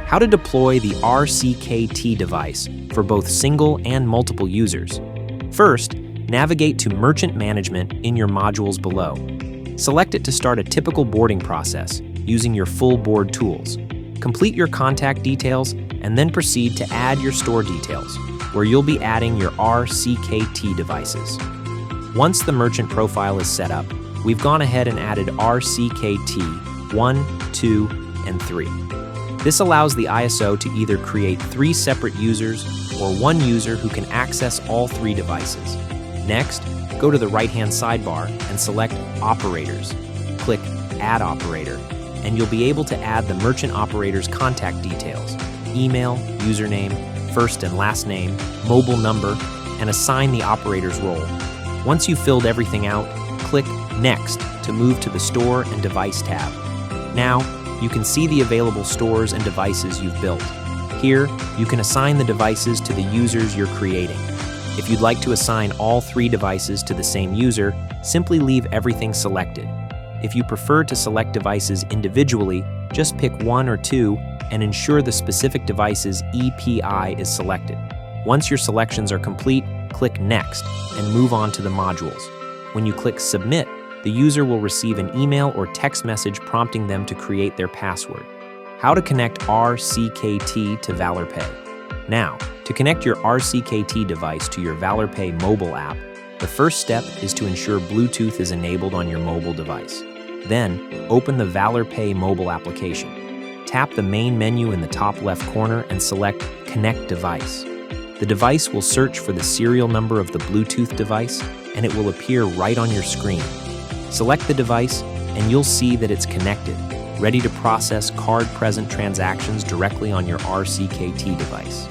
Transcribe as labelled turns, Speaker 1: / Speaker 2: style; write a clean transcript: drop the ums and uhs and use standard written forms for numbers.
Speaker 1: How to deploy the RCKT device for both single and multiple users. First, navigate to Merchant Management in your modules below. Select it to start a typical boarding process using your full board tools. Complete your contact details and then proceed to add your store details, where you'll be adding your RCKT devices. Once the merchant profile is set up, we've gone ahead and added RCKT 1, 2, and 3. This allows the ISO to either create 3 separate users or one user who can access all 3 devices. Next, go to the right-hand sidebar and select Operators. Click Add Operator, and you'll be able to add the merchant operator's contact details, email, username, first and last name, mobile number, and assign the operator's role. Once you've filled everything out, click Next to move to the Store and Device tab. Now, you can see the available stores and devices you've built. Here, you can assign the devices to the users you're creating. If you'd like to assign all 3 devices to the same user, simply leave everything selected. If you prefer to select devices individually, just pick 1 or 2 and ensure the specific device's EPI is selected. Once your selections are complete, click Next and move on to the modules. When you click Submit, the user will receive an email or text message prompting them to create their password. How to connect RCKT to ValorPay. Now, to connect your RCKT device to your ValorPay mobile app, the first step is to ensure Bluetooth is enabled on your mobile device. Then, open the ValorPay mobile application. Tap the main menu in the top left corner and select Connect Device. The device will search for the serial number of the Bluetooth device, and it will appear right on your screen. Select the device, and you'll see that it's connected, ready to process card-present transactions directly on your RCKT device.